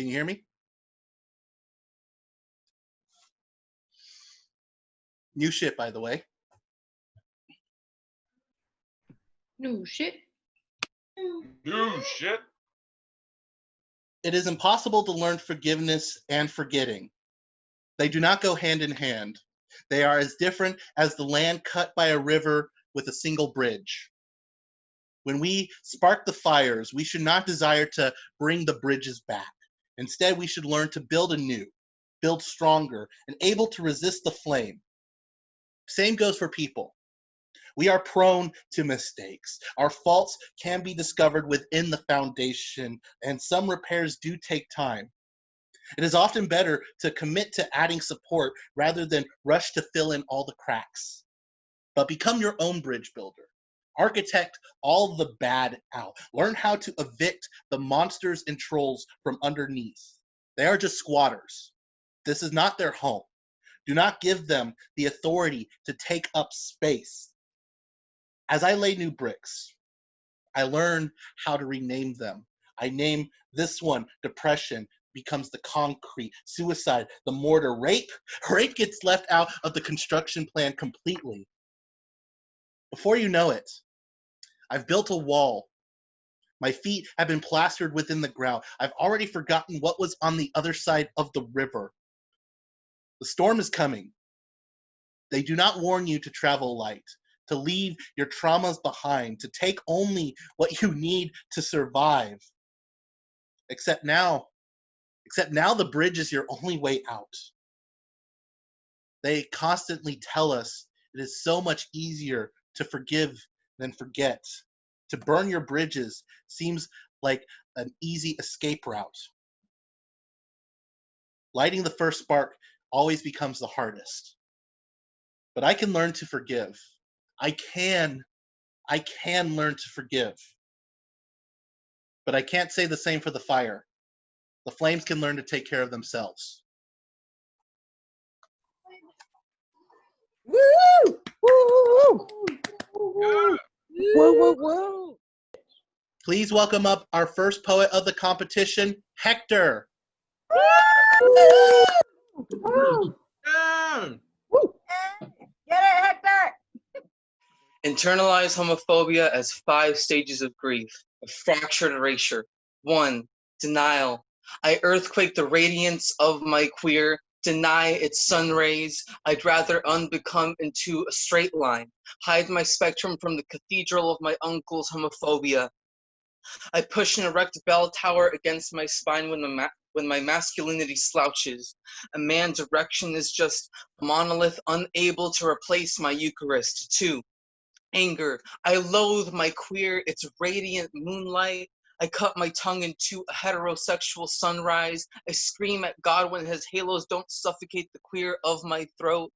Can you hear me? New shit, by the way. New shit. New shit. It is impossible to learn forgiveness and forgetting. They do not go hand in hand. They are as different as the land cut by a river with a single bridge. When we spark the fires, we should not desire to bring the bridges back. Instead, we should learn to build anew, build stronger, and able to resist the flame. Same goes for people. We are prone to mistakes. Our faults can be discovered within the foundation, and some repairs do take time. It is often better to commit to adding support rather than rush to fill in all the cracks. But become your own bridge builder. Architect all the bad out. Learn how to evict the monsters and trolls from underneath. They are just squatters. This is not their home. Do not give them the authority to take up space. As I lay new bricks, I learn how to rename them. I name this one depression, becomes the concrete, suicide, the mortar, rape. Rape gets left out of the construction plan completely. Before you know it, I've built a wall. My feet have been plastered within the ground. I've already forgotten what was on the other side of the river. The storm is coming. They do not warn you to travel light, to leave your traumas behind, to take only what you need to survive. Except now the bridge is your only way out. They constantly tell us it is so much easier to forgive than forget. To burn your bridges seems like an easy escape route. Lighting the first spark always becomes the hardest. But I can learn to forgive. I can learn to forgive. But I can't say the same for the fire. The flames can learn to take care of themselves. Woo! Woo! Woo! Woo! Woo! Woo! Please welcome up our first poet of the competition, Hector. Woo! Yeah. Get it, Hector! Internalize homophobia as 5 stages of grief. A fractured erasure. 1. Denial. I earthquake the radiance of my queer, deny its sun rays. I'd rather unbecome into a straight line, hide my spectrum from the cathedral of my uncle's homophobia. I push an erect bell tower against my spine when my masculinity slouches. A man's erection is just a monolith unable to replace my Eucharist. 2. Anger. I loathe my queer, its radiant moonlight. I cut my tongue into a heterosexual sunrise. I scream at God when his halos don't suffocate the queer of my throat.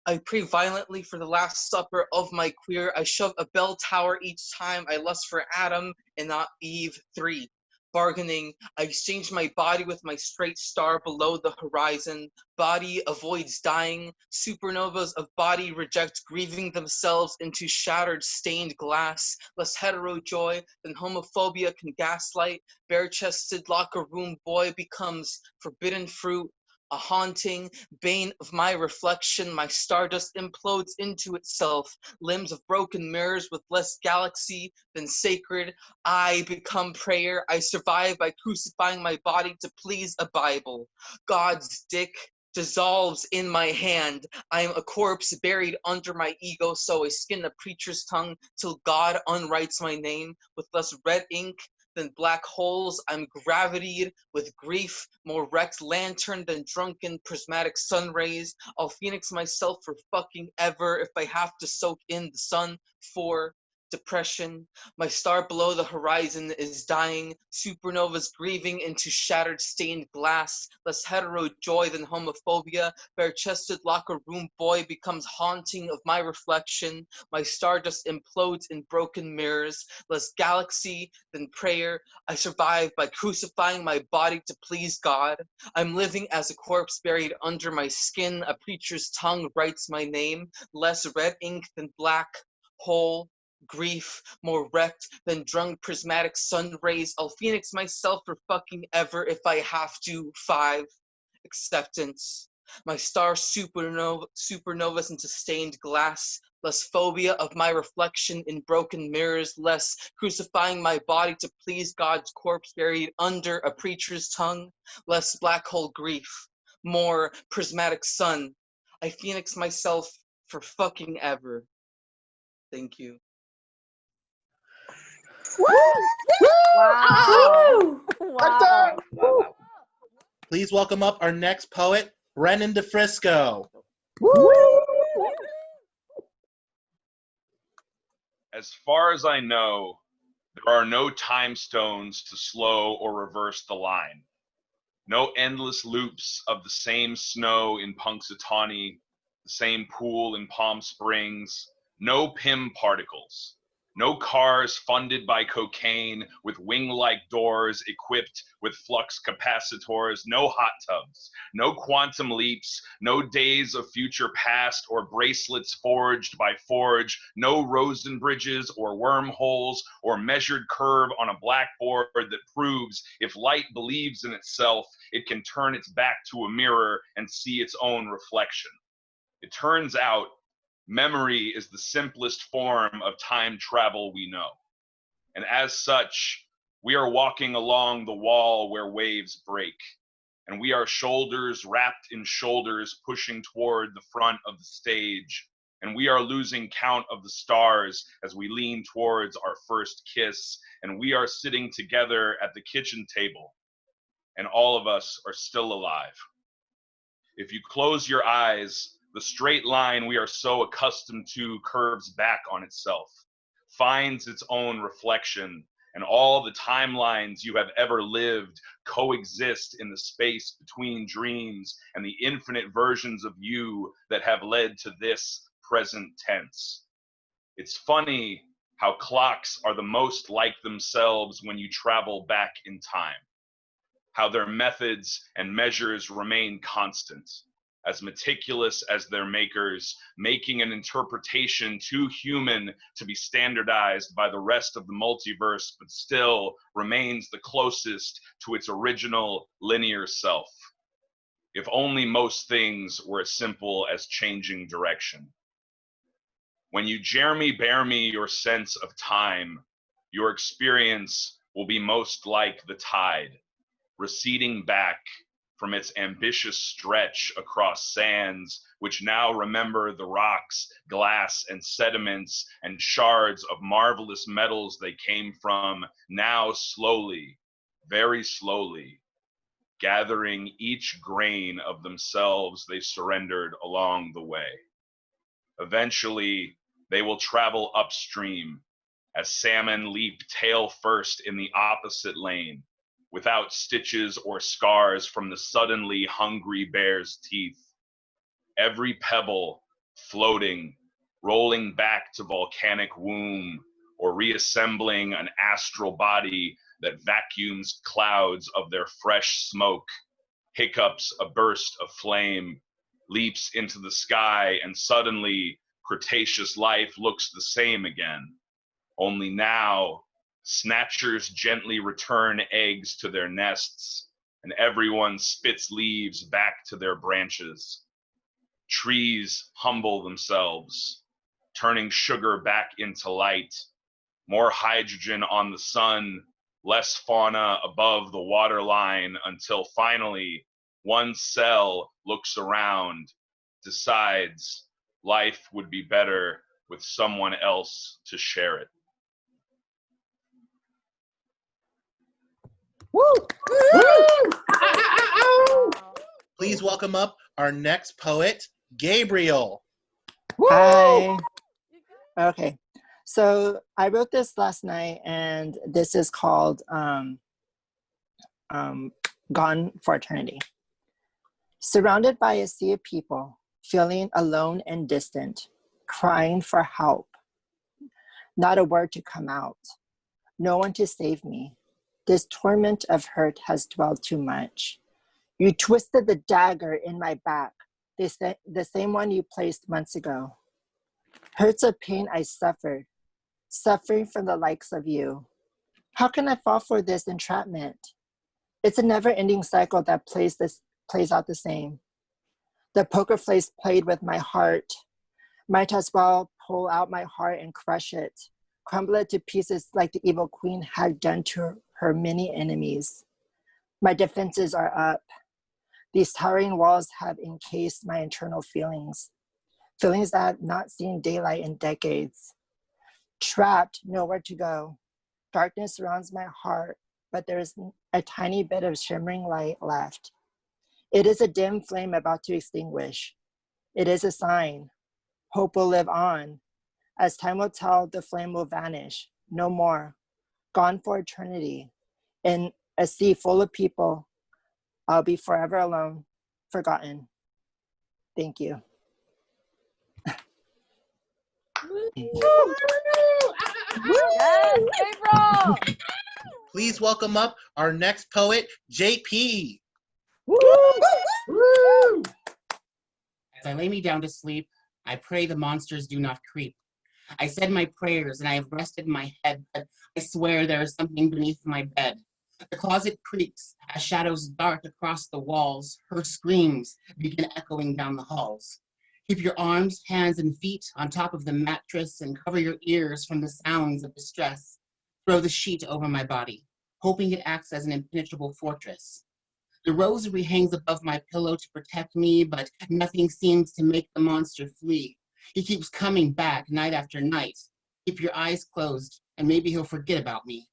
I pray violently for the last supper of my queer. I shove a bell tower each time I lust for Adam and not Eve. 3. Bargaining. I exchange my body with my straight star below the horizon. Body avoids dying. Supernovas of body reject grieving themselves into shattered stained glass. Less hetero joy than homophobia can gaslight. Bare-chested locker room boy becomes forbidden fruit. A haunting bane of my reflection, my stardust implodes into itself. Limbs of broken mirrors with less galaxy than sacred. I become prayer. I survive by crucifying my body to please a Bible. God's dick dissolves in my hand. I am a corpse buried under my ego, so I skin a preacher's tongue till God unwrites my name with less red ink than black holes. I'm gravitied with grief, more wrecked lantern than drunken prismatic sun rays. I'll phoenix myself for fucking ever if I have to soak in the sun. 4. Depression. My star below the horizon is dying. Supernovas grieving into shattered stained glass. Less hetero joy than homophobia. Bare-chested locker room boy becomes haunting of my reflection. My star just implodes in broken mirrors. Less galaxy than prayer. I survive by crucifying my body to please God. I'm living as a corpse buried under my skin. A preacher's tongue writes my name. Less red ink than black hole. Grief, more wrecked than drunk prismatic sun rays. I'll phoenix myself for fucking ever if I have to. 5. Acceptance. My star supernovas into stained glass. Less phobia of my reflection in broken mirrors. Less crucifying my body to please God's corpse buried under a preacher's tongue. Less black hole grief. More prismatic sun. I phoenix myself for fucking ever. Thank you. Wow. Woo! Wow. Please welcome up our next poet, Brennan Defrisco. As far as I know, there are no time stones to slow or reverse the line. No endless loops of the same snow in Punxsutawney, the same pool in Palm Springs, no PIM particles. No cars funded by cocaine with wing-like doors equipped with flux capacitors, no hot tubs, no quantum leaps, no days of future past or bracelets forged by Forge, no Rosen bridges or wormholes or measured curve on a blackboard that proves if light believes in itself, it can turn its back to a mirror and see its own reflection. It turns out memory is the simplest form of time travel we know. And as such, we are walking along the wall where waves break. And we are shoulders wrapped in shoulders pushing toward the front of the stage. And we are losing count of the stars as we lean towards our first kiss. And we are sitting together at the kitchen table. And all of us are still alive. If you close your eyes, the straight line we are so accustomed to curves back on itself, finds its own reflection, and all the timelines you have ever lived coexist in the space between dreams and the infinite versions of you that have led to this present tense. It's funny how clocks are the most like themselves when you travel back in time, how their methods and measures remain constant, as meticulous as their makers, making an interpretation too human to be standardized by the rest of the multiverse, but still remains the closest to its original linear self. If only most things were as simple as changing direction. When you Jeremy bear me your sense of time, your experience will be most like the tide, receding back from its ambitious stretch across sands, which now remember the rocks, glass, and sediments and shards of marvelous metals they came from, now slowly, very slowly, gathering each grain of themselves they surrendered along the way. Eventually, they will travel upstream as salmon leap tail first in the opposite lane, without stitches or scars from the suddenly hungry bear's teeth. Every pebble floating, rolling back to volcanic womb, or reassembling an astral body that vacuums clouds of their fresh smoke, hiccups a burst of flame, leaps into the sky, and suddenly Cretaceous life looks the same again. Only now, snatchers gently return eggs to their nests, and everyone spits leaves back to their branches. Trees humble themselves, turning sugar back into light, more hydrogen on the sun, less fauna above the waterline, until finally one cell looks around, decides life would be better with someone else to share it. Please welcome up our next poet, Gabriel. Hi. Okay. So I wrote this last night, and this is called Gone for Eternity. Surrounded by a sea of people, feeling alone and distant, crying for help. Not a word to come out. No one to save me. This torment of hurt has dwelled too much. You twisted the dagger in my back, the same one you placed months ago. Hurts of pain I suffered, suffering from the likes of you. How can I fall for this entrapment? It's a never-ending cycle that plays out the same. The poker face played with my heart. Might as well pull out my heart and crush it, crumble it to pieces like the evil queen had done to her many enemies. My defenses are up. These towering walls have encased my internal feelings that have not seen daylight in decades. Trapped, nowhere to go. Darkness surrounds my heart, but there is a tiny bit of shimmering light left. It is a dim flame about to extinguish. It is a sign. Hope will live on. As time will tell, the flame will vanish. No more. Gone for eternity. In a sea full of people, I'll be forever alone, forgotten. Thank you. Yes, Gabriel. Please welcome up our next poet, JP. As I lay me down to sleep, I pray the monsters do not creep. I said my prayers and I have rested my head, but I swear there is something beneath my bed. The closet creaks as shadows dart across the walls. Her screams begin echoing down the halls. Keep your arms, hands, and feet on top of the mattress and cover your ears from the sounds of distress. Throw the sheet over my body, hoping it acts as an impenetrable fortress. The rosary hangs above my pillow to protect me, but nothing seems to make the monster flee. He keeps coming back night after night. Keep your eyes closed, and maybe he'll forget about me.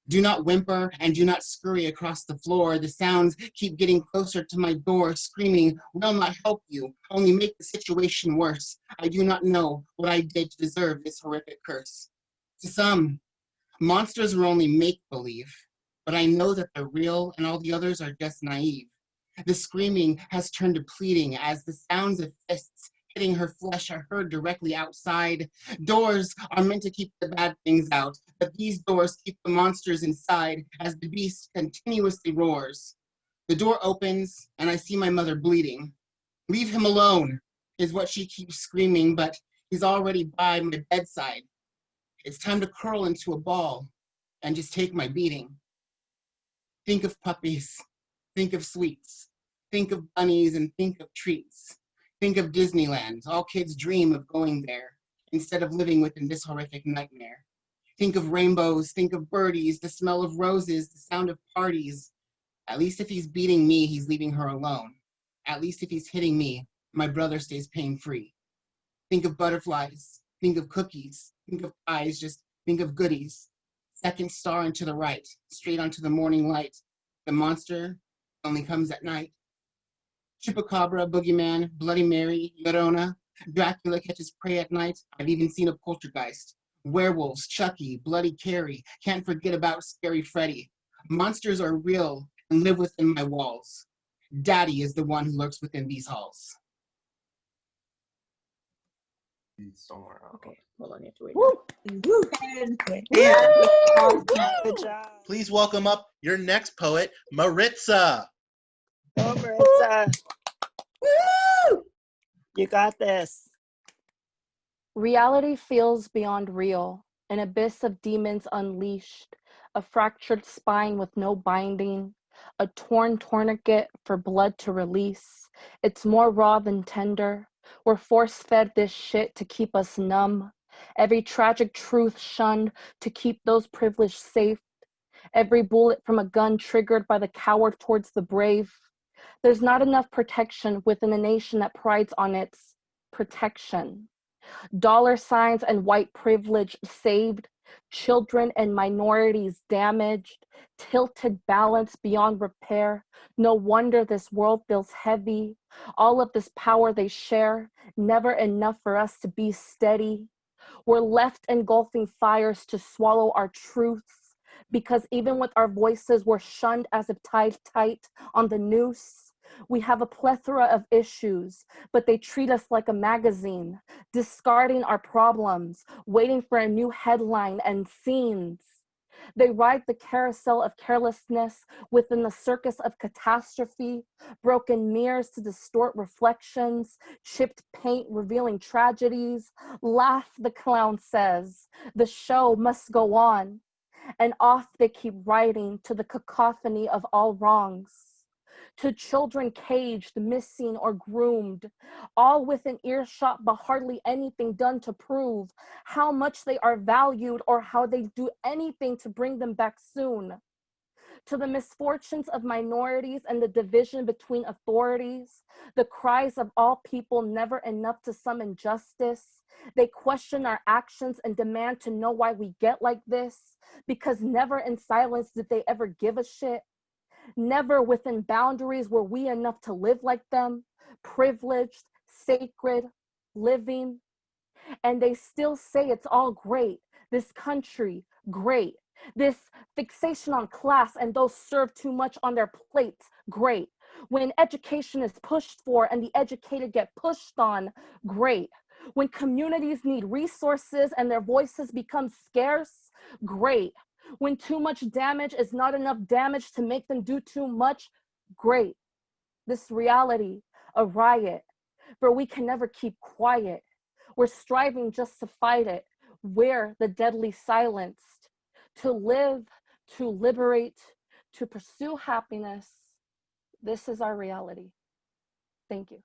Do not whimper and do not scurry across the floor. The sounds keep getting closer to my door, screaming, will not help you, only make the situation worse. I do not know what I did to deserve this horrific curse. To some, monsters are only make-believe, but I know that they're real and all the others are just naive. The screaming has turned to pleading as the sounds of fists hitting her flesh are heard directly outside. Doors are meant to keep the bad things out, but these doors keep the monsters inside as the beast continuously roars. The door opens and I see my mother bleeding. Leave him alone, is what she keeps screaming, but he's already by my bedside. It's time to curl into a ball and just take my beating. Think of puppies, think of sweets, think of bunnies and think of treats. Think of Disneyland. All kids dream of going there instead of living within this horrific nightmare. Think of rainbows, think of birdies, the smell of roses, the sound of parties. At least if he's beating me, he's leaving her alone. At least if he's hitting me, my brother stays pain-free. Think of butterflies, think of cookies, think of pies, just think of goodies. Second star and to the right, straight onto the morning light. The monster only comes at night. Chupacabra, Boogeyman, Bloody Mary, Llorona. Dracula catches prey at night. I've even seen a poltergeist. Werewolves, Chucky, Bloody Carrie. Can't forget about Scary Freddy. Monsters are real and live within my walls. Daddy is the one who lurks within these halls. Okay, hold on, you have to wait. Good job. Please welcome up your next poet, Maritza. Go, Maritza. You got this. Reality feels beyond real, an abyss of demons unleashed, a fractured spine with no binding, a torn tourniquet for blood to release. It's more raw than tender. We're force-fed this shit to keep us numb. Every tragic truth shunned to keep those privileged safe. Every bullet from a gun triggered by the coward towards the brave. There's not enough protection within a nation that prides on its protection. Dollar signs and white privilege saved, children and minorities damaged, tilted balance beyond repair. No wonder this world feels heavy. All of this power they share, never enough for us to be steady. We're left engulfing fires to swallow our truths, because even with our voices, we're shunned as if tied tight on the noose. We have a plethora of issues, but they treat us like a magazine, discarding our problems, waiting for a new headline and scenes. They ride the carousel of carelessness within the circus of catastrophe, broken mirrors to distort reflections, chipped paint revealing tragedies. Laugh, the clown says, the show must go on. And off they keep riding to the cacophony of all wrongs. To children caged, missing, or groomed, all within earshot, but hardly anything done to prove how much they are valued or how they do anything to bring them back soon. To the misfortunes of minorities and the division between authorities, the cries of all people never enough to summon justice. They question our actions and demand to know why we get like this, because never in silence did they ever give a shit. Never within boundaries were we enough to live like them, privileged, sacred, living. And they still say it's all great. This country, great. This fixation on class and those served too much on their plates, great. When education is pushed for and the educated get pushed on, great. When communities need resources and their voices become scarce, great. When too much damage is not enough damage to make them do too much, great. This reality, a riot, for we can never keep quiet. We're striving just to fight it. We're the deadly silenced. To live, to liberate, to pursue happiness, this is our reality. Thank you.